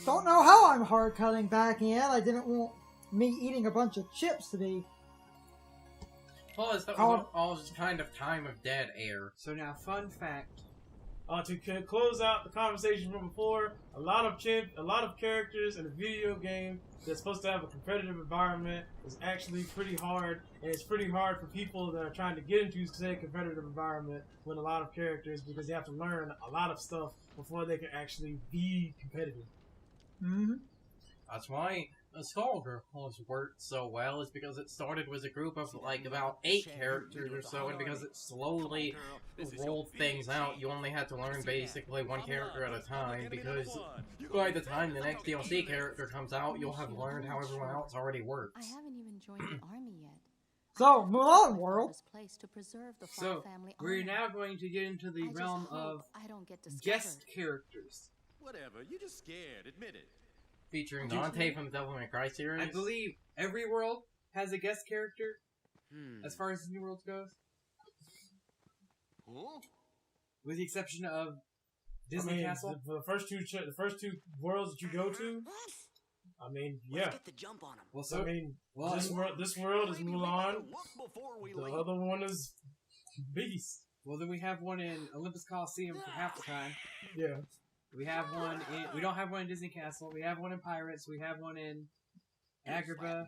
Don't know how I'm hard cutting back in. I didn't want me eating a bunch of chips to be. Plus, that was all just kind of time of dead air. So now, fun fact. To close out the conversation from before, a lot of characters in a video game that's supposed to have a competitive environment is actually pretty hard, and it's pretty hard for people that are trying to get into, say, a competitive environment with a lot of characters because they have to learn a lot of stuff before they can actually be competitive. Mm-hmm. That's why Assault has worked so well, is because it started with a group of like about 8 characters or so, and because it slowly rolled things out, you only had to learn basically 1 character at a time, because by the time the next DLC character comes out, you'll have learned how everyone else already works. I haven't even joined the army yet. So, Mulan World. So, we're now going to get into the realm of guest characters. Whatever, you're just scared, admit it. Featuring Dante from the Devil May Cry series. I believe every world has a guest character, as far as New World goes. With the exception of Disney Castle. The first two worlds that you go to, I mean, yeah. Let's get the jump on them. Well, so, this world is Mulan. The other one is Beast. Well, then we have one in Olympus Coliseum for half the time. Yeah. We have one in... We don't have one in Disney Castle. We have one in Pirates. We have one in Agrabah.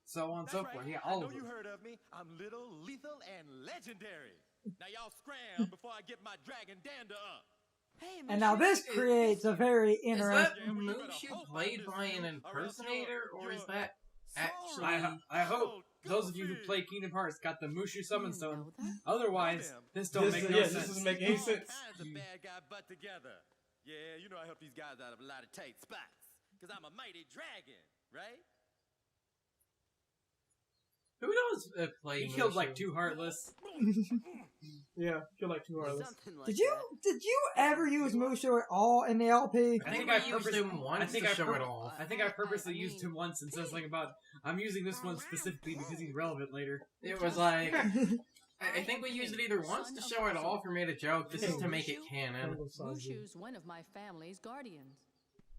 So on and so forth. Yeah, all of them. You heard of me. I'm little, lethal, and legendary. Now y'all scram before I get my dragon dander up. Hey, And now this creates a very Is interesting... that Mushu played by an impersonator, or is that actually... I hope those of you who play Kingdom Hearts got the Mushu Summon Stone. Otherwise, this don't make no sense. This doesn't make any sense. A bad guy butt together. Yeah, you know I help these guys out of a lot of tight spots. Because I'm a mighty dragon, right? Who knows play He killed Mushu? like 2 Heartless. Yeah, feel like 2 Heartless. Like Did you ever use Mushu at all in the LP? I think I used him once to show it off. I think I purposely used him once and said something about, I'm using this one specifically because he's relevant later. It was like... I think we used it either once to show it off or made a joke. This is to make it canon. Mushu's one of my family's guardians.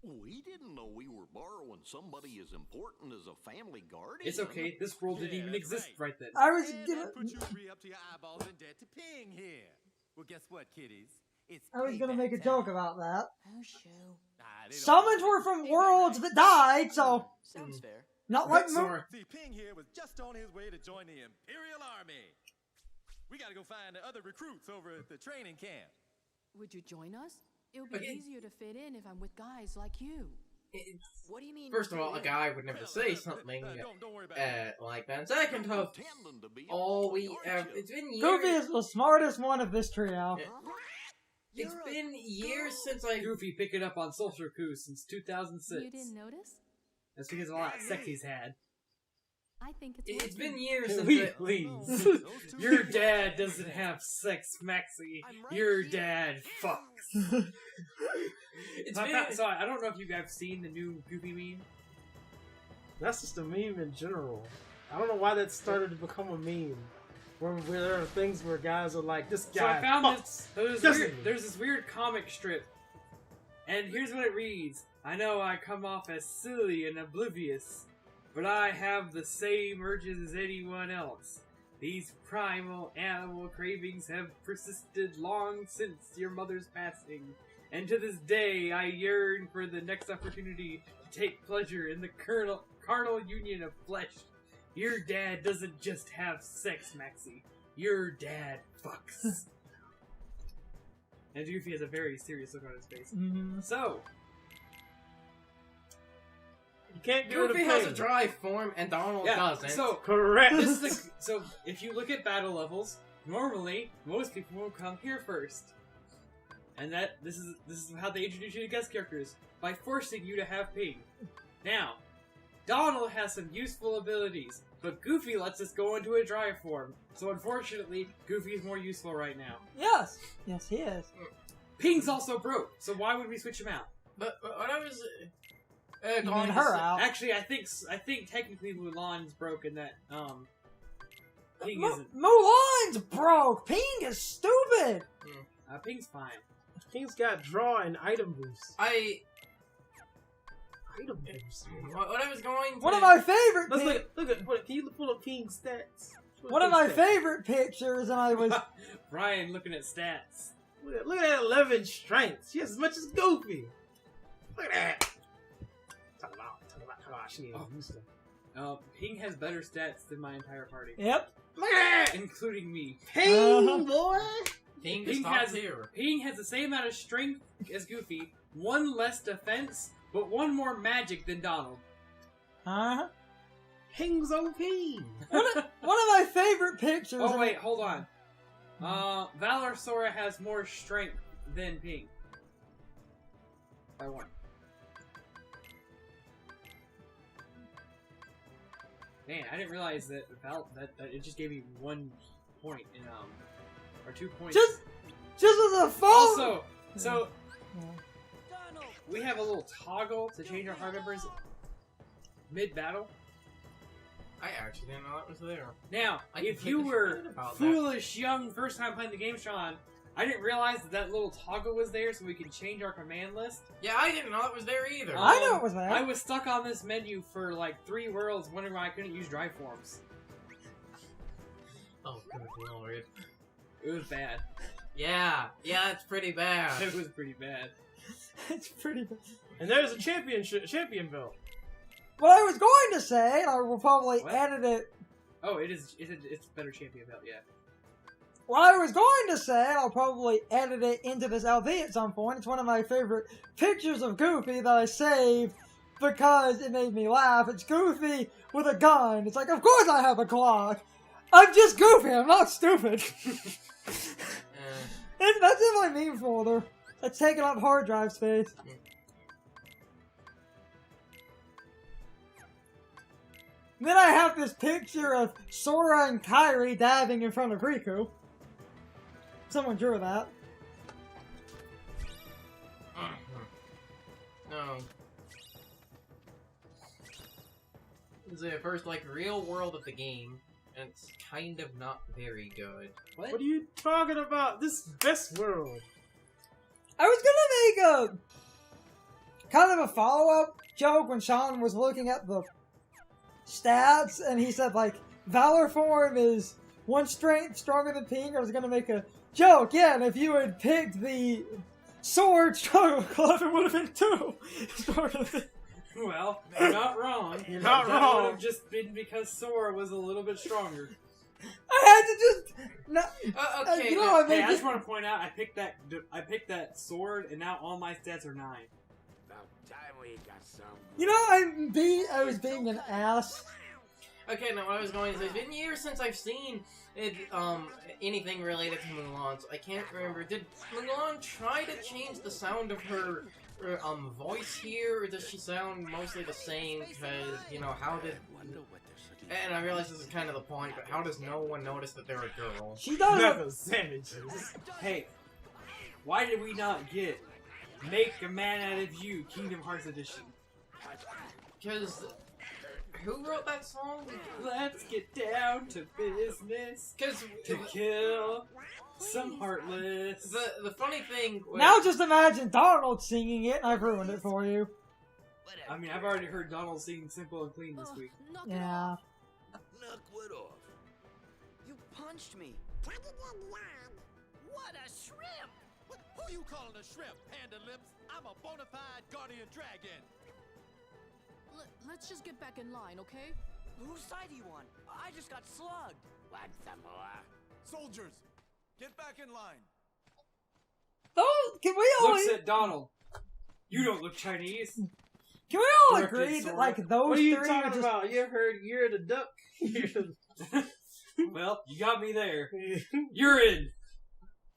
We didn't know we were borrowing somebody as important as a family guardian. It's okay, this world didn't even exist right then. I was And gonna... that put you three up to your eyeballs in debt to Ping here. Well, guess what, kiddies? It's I was gonna payback make a time. joke about that. Mushu. Nah, they don't Summons know. were from worlds that died, so... Sounds fair. Not like So, See, Ping here was just on his way to join the Imperial Army. We gotta go find the other recruits over at the training camp. Would you join us? It would be Okay. easier to fit in if I'm with guys like you. What do you mean? First of all, a guy would never say something Don't worry about it. like that. Second off, Pretending to be all we important, have... aren't you? It's been years... Goofy is the smartest one of this trio. It's been years since I... Goofy picked it up on Social Coup since 2006. You didn't notice? That's because a lot of sexy's had. I think it's It's working. been years since... Please. Your dad doesn't have sex, Maxie. Your dad fucks. It's been... So I don't know if you guys have seen the new Goofy meme. That's just a meme in general. I don't know why that started to become a meme. Where there are things where guys are like, this So guy I found fucks. there's this weird comic strip, and here's what it reads. I know I come off as silly and oblivious, but I have the same urges as anyone else. These primal animal cravings have persisted long since your mother's passing, and to this day I yearn for the next opportunity to take pleasure in the carnal union of flesh. Your dad doesn't just have sex, Maxie. Your dad fucks. And Goofy has a very serious look on his face. Mhm. So, You can't do Goofy it has a dry form, and Donald doesn't. so Correct. this is so if you look at battle levels, normally most people will come here first, and this is how they introduce you to guest characters by forcing you to have Ping. Now, Donald has some useful abilities, but Goofy lets us go into a dry form. So unfortunately, Goofy is more useful right now. Yes. Yes, he is. Ping's also broke, so why would we switch him out? But what I was... You mean her out. Actually, I think technically Mulan's broken. That Ping isn't. Mulan's broke! Ping is stupid! Ping's fine. King's got draw and item boost. items. What I was going to... One of my favorite. Let's look at. Can you pull up King's stats? One of my favorite pictures, and I was. Brian looking at stats. Look at that 11 strength. She has as much as Goofy. Look at that. Talk about how she needs to do stuff. Ping has better stats than my entire party. Yep. Look at that. Including me. Ping, boy. Ping Ping has has, here. Ping has the same amount of strength as Goofy, one less defense, but one more magic than Donald. Huh? Ping's OP. One of my favorite pictures. Oh wait, hold on. Valor Sora has more strength than Ping. By one. Man, I didn't realize that that it just gave me 1 point in or 2 points. Just as a phone. Also, so we have a little toggle to change our heart numbers mid-battle. I actually didn't know that was there. Now, I if completely you were forgot about that. foolish, young, first time playing the game, Sean, I didn't realize that little toggle was there so we could change our command list. Yeah, I didn't know it was there either. I know it was there. I was stuck on this menu for like 3 worlds wondering why I couldn't use drive forms. Oh, good lord. It was bad. Yeah, it's pretty bad. It was pretty bad. It's pretty bad. And there's a champion belt. What I was going to say, and I will probably What? edit it. Oh, it's better champion belt, yeah. What I was going to say, and I'll probably edit it into this LP at some point. It's one of my favorite pictures of Goofy that I saved because it made me laugh. It's Goofy with a gun. It's like, of course I have a clock. I'm just Goofy. I'm not stupid. That's in my meme folder. That's taking up hard drive space. And then I have this picture of Sora and Kairi diving in front of Riku. Someone drew that. No. This is the first, like, real world of the game, and it's kind of not very good. What? What are you talking about? This is best world. I was gonna make a kind of a follow-up joke when Sean was looking at the stats, and he said, like, Valor form is 1 strength stronger than Ping. I was gonna make a joke, yeah, and if you had picked the sword stronger club, it would have been 2 stronger than Well, you're not wrong. You're not That wrong. would have just been because Sora was a little bit stronger. I had to just... Okay, you know, I Hey, made I this... just want to point out, I picked that sword, and now all my stats are 9. About time we got some. You know, I was being an ass. Okay, now what I was going to say, it's been years since I've seen it, anything related to Mulan, so I can't remember. Did Mulan try to change the sound of her voice here, or does she sound mostly the same? Because, you know, how did... And I realize this is kind of the point, but how does no one notice that they're a girl? She does Not it. those sandwiches. Hey, why did we not get Make a Man Out of You, Kingdom Hearts Edition? Because... Who wrote that song? Let's get down to business Because... to kill some heartless. The funny thing... Was, Now just imagine Donald singing it, and I've ruined it for you. I mean, I've already heard Donald sing Simple and Clean this week. Yeah. Knock what off? You punched me. What a shrimp! Who you calling a shrimp, Panda Lips? I'm a bona fide guardian dragon. Let's just get back in line, okay? Whose side are you on? I just got slugged. Want some more? Soldiers, get back in line. Oh, can we all... Looks at Donald. You don't look Chinese. Can we all Directed agree that, Sora. like, those What are you three talking are just... about? You heard You're the Duck? Well, you got me there. You're in.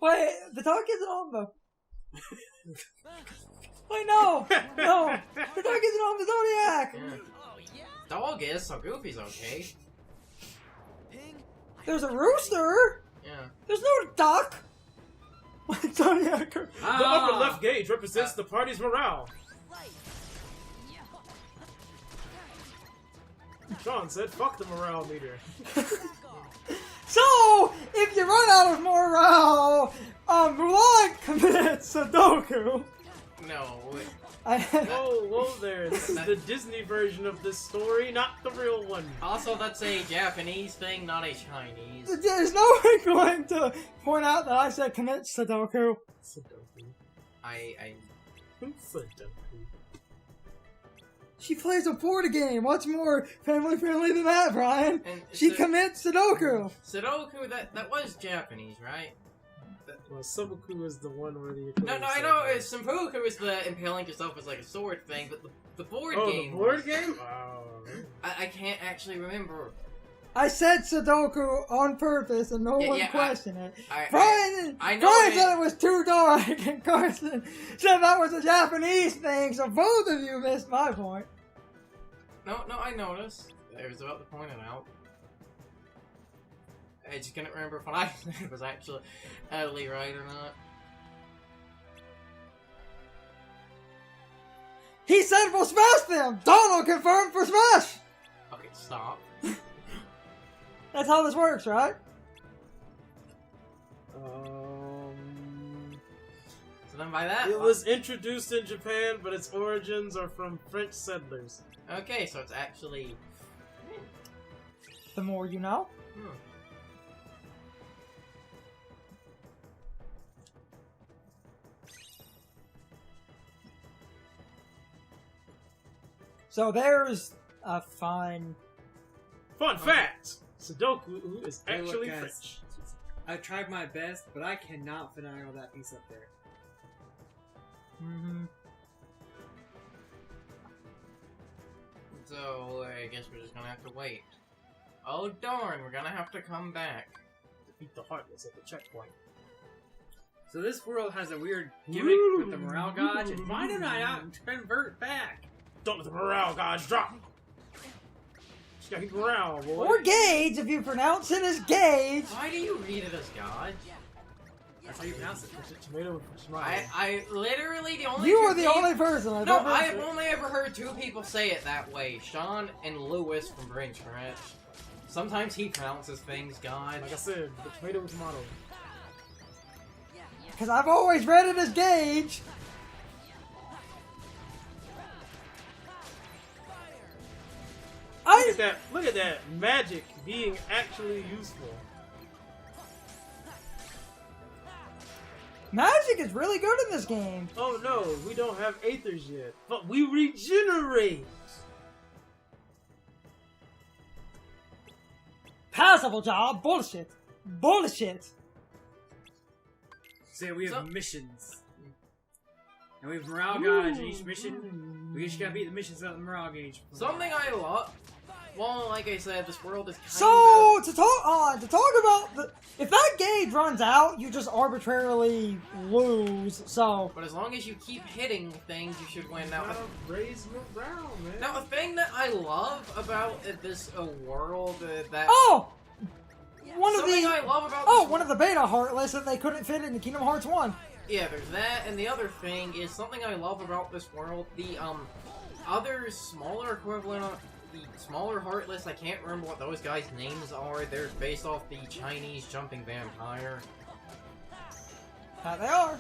Wait, the dog isn't on the... Wait, no! No! The dog isn't on the Zodiac! Yeah. Oh, yeah? Dog is, so Goofy's okay. Ping? There's a rooster! Yeah. There's no duck! Zodiac... The upper left gauge represents the party's morale. Right. Sean said, fuck the morale meter. So, if you run out of morale, Mulan commits Sudoku. No. Whoa there. This is the Disney version of this story, not the real one. Also, that's a Japanese thing, not a Chinese. There's no one going to point out that I said commit Sudoku. Sudoku. Sudoku. She plays a board game. What's more family friendly than that, Brian? And She commits Sudoku. Sudoku, that was Japanese, right? Well, Sudoku is the one where the... No, I know, Senpuku is the impaling yourself as like a sword thing, but the board game... the board game? Wow. I can't actually remember. I said Sudoku on purpose and no one questioned it. Brian said it was too dark and Carson said that was a Japanese thing, so both of you missed my point. No, I noticed. I was about to point it out. I just couldn't remember if I was actually utterly right or not. He said we'll smash them! Donald confirmed for smash! Okay, stop. That's how this works, right? So then by that... It was introduced in Japan, but its origins are from French settlers. Okay, so it's actually... The more you know. So there's a fun fact! Sudoku is actually Hey, look, guys. French. I tried my best, but I cannot finagle that piece up there. So, I guess we're just gonna have to wait. Oh darn, we're gonna have to come back. Defeat the Heartless at the checkpoint. So this world has a weird gimmick with the morale gauge, and why did I not convert back? Don't let the morale gauge drop! Just gotta keep morale, boy. or gauge if you pronounce it as gauge. Why do you read it as God? That's how you pronounce it. Tomato tomato. I literally the only You two are the people- only person I've No, ever I have only ever heard two people say it that way. Sean and Lewis from Brain Scratch. Sometimes he pronounces things God. Like I said, the tomato tomato. Because I've always read it as gauge. Look at that magic being actually useful. Magic is really good in this game. Oh no, we don't have Aethers yet, but we regenerate! Passable job. Bullshit. Bullshit. Say we have So- missions. And we have morale gauge in each mission. We just gotta beat the missions out of the morale gauge. Something I love. Well, like I said, this world is kind So to talk about if that gauge runs out, you just arbitrarily lose. So But as long as you keep hitting things, you should win. Now, Gotta raise morale, man. now a thing that I love about this world that one of something the I love about one of the beta Heartless that they couldn't fit into Kingdom Hearts 1. Yeah, there's that, and the other thing is something I love about this world. The other smaller equivalent of the smaller Heartless, I can't remember what those guys' names are. They're based off the Chinese jumping vampire. They are.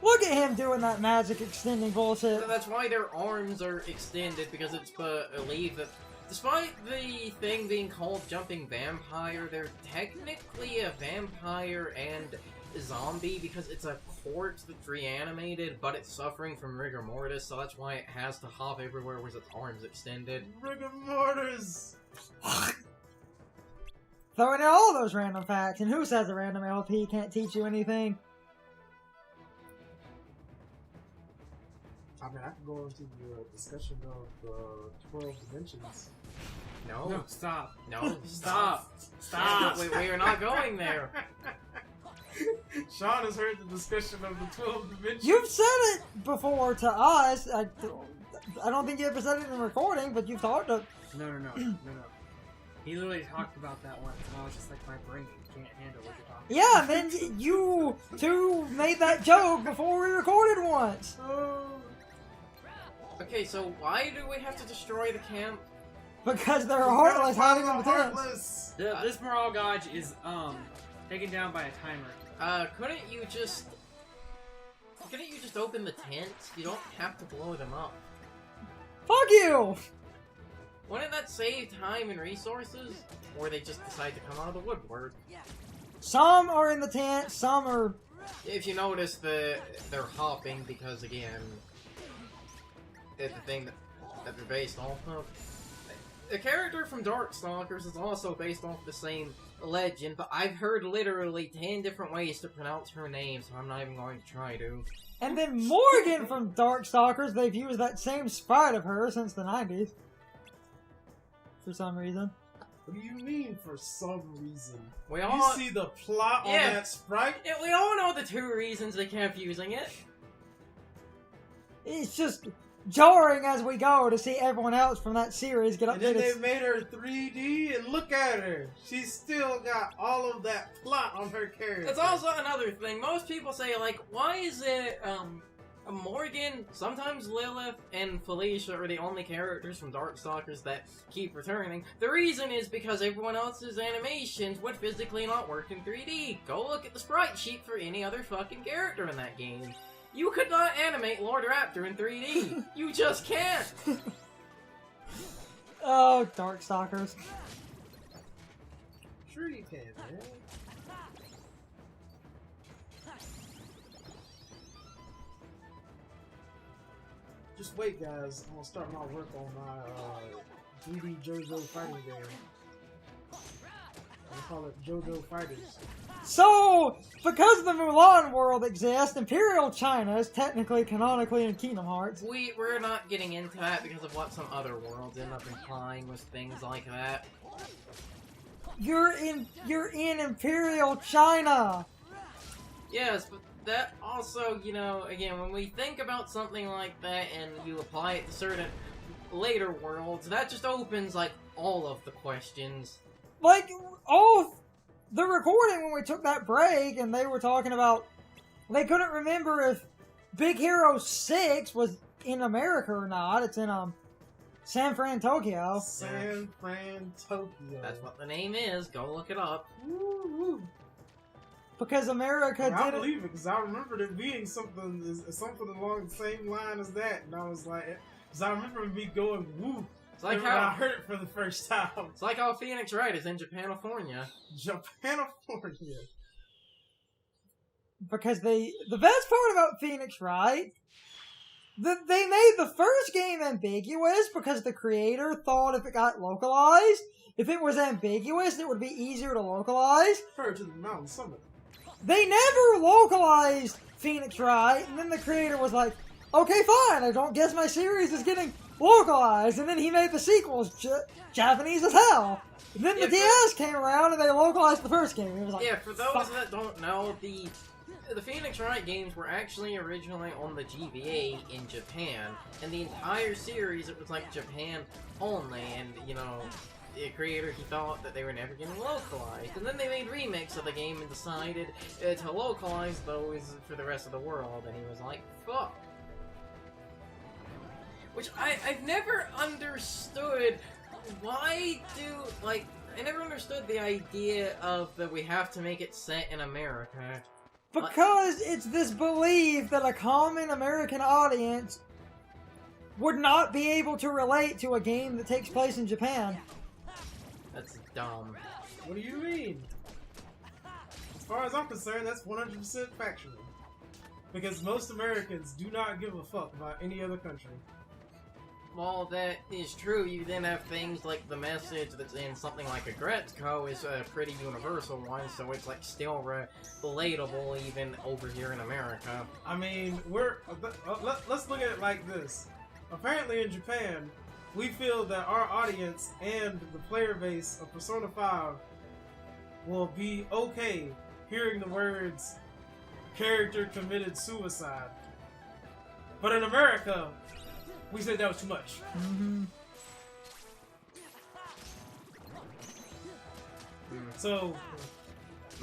Look at him doing that magic extending bullshit. So that's why their arms are extended, because it's believed that despite the thing being called jumping vampire, they're technically a vampire and zombie because it's a corpse that's reanimated, but it's suffering from rigor mortis, so that's why it has to hop everywhere with its arms extended. Rigor mortis! Throwing in all those random facts, and who says a random LP can't teach you anything? I mean, I could go into the discussion of 12 dimensions. No, stop. No, Stop. we are not going there. Sean has heard the discussion of the 12 dimensions. You've said it before to us. I don't think you ever said it in recording, but you've talked to. No. He literally talked about that once, and I was just like, my brain can't handle what you're talking Yeah, then you two made that joke before we recorded once. Okay, so why do we have to destroy the camp? Because they're Heartless hiding in the tents. Heartless! This morale gauge is, taken down by a timer. Couldn't you just... couldn't you just open the tents? You don't have to blow them up. Fuck you! Wouldn't that save time and resources? Or they just decide to come out of the woodwork? Some are in the tent, some are... If you notice, they're hopping because, again, it's the thing that they're based off of. The character from Darkstalkers is also based off the same legend, but I've heard literally 10 different ways to pronounce her name, so I'm not even going to try to. And then Morgan from Darkstalkers, they've used that same sprite of her since the 90s. For some reason. What do you mean, for some reason? We You all see the plot on that sprite? Yeah, we all know the 2 reasons they kept using it. It's just jarring as we go to see everyone else from that series get And then updated. they made her 3D, and look at her. She's still got all of that plot on her character. That's also another thing. Most people say, like, why is it, Morgan, sometimes Lilith, and Felicia are the only characters from Darkstalkers that keep returning. The reason is because everyone else's animations would physically not work in 3D. Go look at the sprite sheet for any other fucking character in that game. You could not animate Lord Raptor in 3D. You just can't. Oh, Darkstalkers. Sure you can, man. Just wait, guys. I'm gonna start my work on my 3D JoJo fighting game. I call it JoJo Fighters. So, because the Mulan world exists, Imperial China is technically canonically in Kingdom Hearts. We're not getting into that because of what some other worlds end up implying with things like that. You're in Imperial China! Yes, but that also, you know, again, when we think about something like that and you apply it to certain later worlds, that just opens, like, all of the questions. Like, the recording when we took that break and they were talking about, they couldn't remember if Big Hero 6 was in America or not. It's in, San Fran, Tokyo. San Fran, Tokyo. That's what the name is. Go look it up. Woo-woo. Because America I didn't... believe it, because I remembered it being something along the same line as that, and I was like, because I remember me going, woo, It's like when I how heard it for the first time. it's like how Phoenix Wright is in Japanifornia. Japanifornia. Because the best part about Phoenix Wright, they made the first game ambiguous because the creator thought if it got localized, if it was ambiguous, it would be easier to localize. Refer to the Mountain Summit. They never localized Phoenix Wright, and then the creator was like, okay, fine, I don't guess my series is getting localized, and then he made the sequels Japanese as hell. And then the DS came around and they localized the first game. It was like, Yeah, for those that don't know, the Phoenix Wright games were actually originally on the GBA in Japan, and the entire series, it was like Japan only, and, you know, the creator, he thought that they were never getting localized, and then they made remakes of the game and decided to localize those for the rest of the world, and he was like, fuck. Which I've never understood. Why I never understood the idea of that we have to make it set in America. because it's this belief that a common American audience would not be able to relate to a game that takes place in Japan. That's dumb. What do you mean? As far as I'm concerned, that's 100% factual. Because most Americans do not give a fuck about any other country. Well, that is true. You then have things like the message that's in something like a Gretzko is a pretty universal one, so it's like still relatable even over here in America. I mean, let's look at it like this. Apparently in Japan, we feel that our audience and the player base of Persona 5 will be okay hearing the words character committed suicide. But in America, we said that was too much. Mm-hmm. So,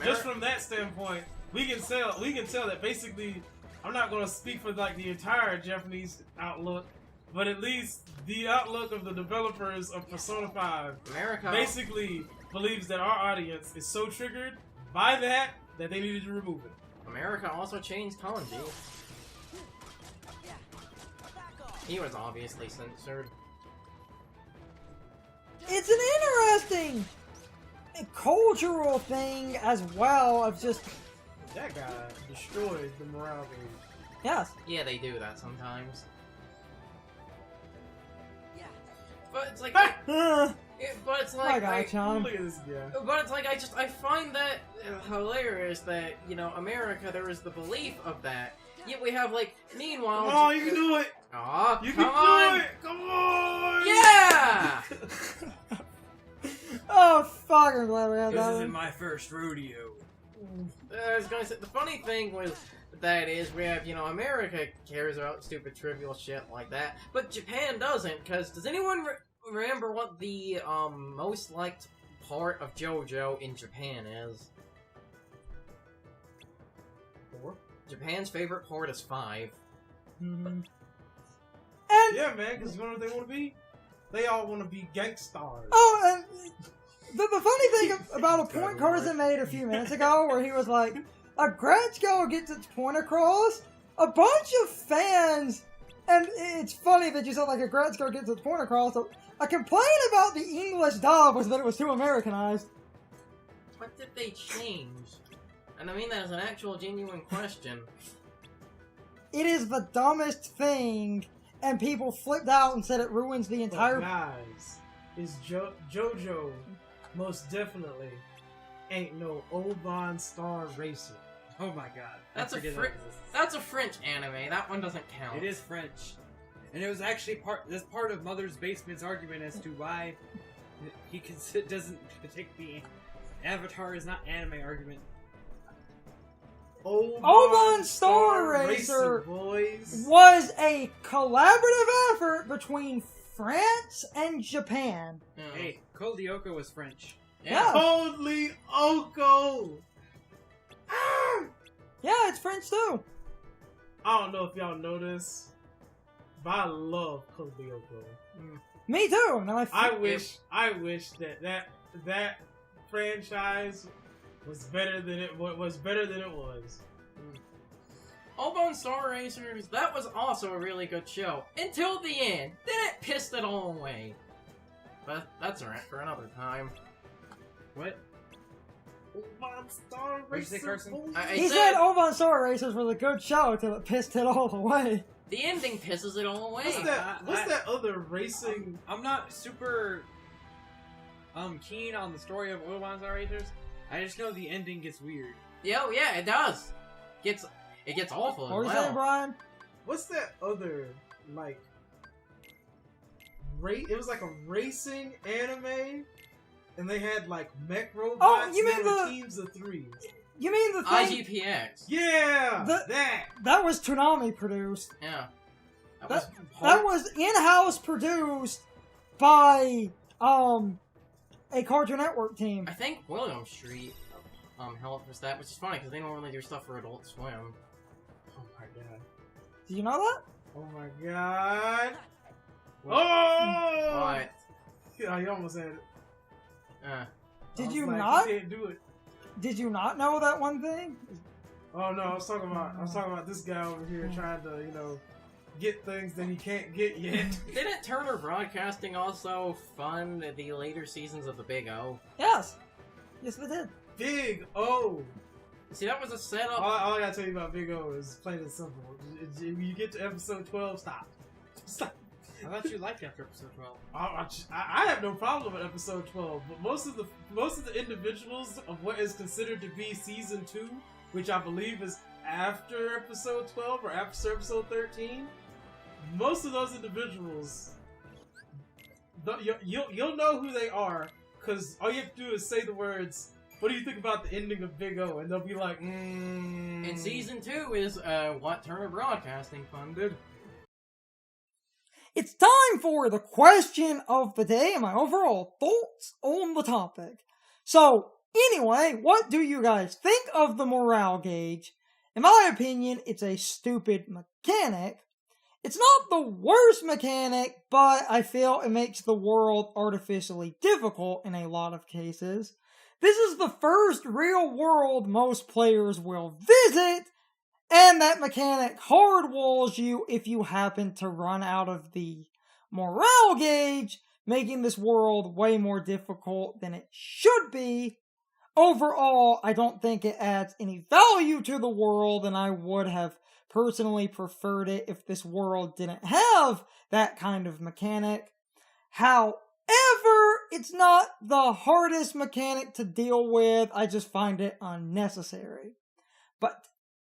just from that standpoint, we can tell that basically, I'm not going to speak for like the entire Japanese outlook, but at least the outlook of the developers of Persona 5 America basically believes that our audience is so triggered by that they needed to remove it. America also changed kanji. He was obviously censored. It's an interesting cultural thing as well of just, That guy destroyed the morale gauge. yes. Yeah, they do that sometimes. Yeah. But it's like, Uh, but it's my like, God, Sean. Look at this guy. but it's like I find that hilarious that, you know, America, there is the belief of that. Yet we have, like, meanwhile... Oh, you can do it! Aw, You come can on! do it! Come on! Yeah! Oh, fuck, I'm glad we have This that isn't one. my first rodeo. I was gonna say, the funny thing with that is we have, you know, America cares about stupid trivial shit like that, but Japan doesn't, because does anyone remember what the, most liked part of JoJo in Japan is? 4? Japan's favorite part is 5. Mhm. And, Yeah, man, because you know what they want to be? They all want to be gangstars. oh, and the funny thing about a point Carson made a few minutes ago where he was like, a Gretschko gets its point across, a bunch of fans, and it's funny that you said like a Gretschko gets its point across, so a complaint about the English dub was that it was too Americanized. What did they change? And I mean that as an actual genuine question. It is the dumbest thing, and people flipped out and said it ruins the But entire... guys, is JoJo most definitely ain't no Oban Star Racer. Oh my god. That's I a forget Fr- that exists. That's a French anime. That one doesn't count. It is French. And it was actually that's part of Mother's Basement's argument as to why he doesn't take the Avatar is not anime argument. Oban Star Racer boys. was a collaborative effort between France and Japan. Yeah. Hey, Code Lyoko was French. Yeah. Holy Oko! Yeah, it's French too. I don't know if y'all know this, but I love Code Lyoko. Me too. Now I wish that franchise was better than it was. Oban Star Racers, that was also a really good show. Until the end. Then it pissed it all away. But that's alright for another time. What? Oban Star What'd you say, Racer, Carson? boys. He said Oban Star Racers was a good show till it pissed it all away. The ending pisses it all away. What's that other racing? I'm not super keen on the story of Oban Star Racers. I just know the ending gets weird. Yeah, it does. It gets awful What were as you well. saying, Brian? What's that other like? It was like a racing anime, and they had like mech robots. Oh, you and mean they were the- teams of 3. You mean the thing IGPX. Yeah, that. that was Toonami produced? Yeah. That was in-house produced by a Cartoon Network team. I think William Street helped with that, which is funny because they don't really do stuff for Adult Swim. Oh my god. Do you know that? Oh my god. What? Oh! What? Yeah, you almost had it. Did I was you like, not? You can't do it. Did you not know that one thing? Oh no, I was talking about this guy over here trying to, get things that he can't get yet. Didn't Turner Broadcasting also fund the later seasons of the Big O? Yes. Yes, they did. Big O. See, that was a setup. All I gotta tell you about Big O is plain and simple. When you get to episode 12, stop. Stop. I thought you liked after episode 12. I have no problem with episode 12, but most of the individuals of what is considered to be season 2, which I believe is after episode 12 or after episode 13, most of those individuals, you'll know who they are, because all you have to do is say the words, "What do you think about the ending of Big O?" And they'll be like, And season 2 is what Turner Broadcasting funded. It's time for the question of the day and my overall thoughts on the topic. So, anyway, what do you guys think of the morale gauge? In my opinion, it's a stupid mechanic. It's not the worst mechanic, but I feel it makes the world artificially difficult in a lot of cases. This is the first real world most players will visit, And that mechanic hard walls you if you happen to run out of the morale gauge, making this world way more difficult than it should be. Overall, I don't think it adds any value to the world, and I would have personally preferred it if this world didn't have that kind of mechanic. However, it's not the hardest mechanic to deal with. I just find it unnecessary. But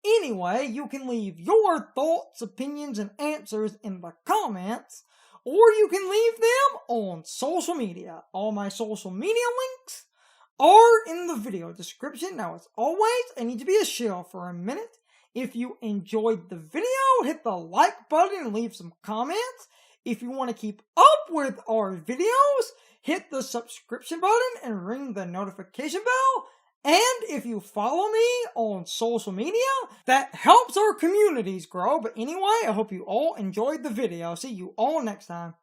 anyway, you can leave your thoughts, opinions, and answers in the comments, or you can leave them on social media. All my social media links are in the video description. Now, as always, I need to be a shill for a minute. If you enjoyed the video, hit the like button and leave some comments. If you want to keep up with our videos, hit the subscription button and ring the notification bell. And if you follow me on social media, that helps our communities grow. But anyway, I hope you all enjoyed the video. See you all next time.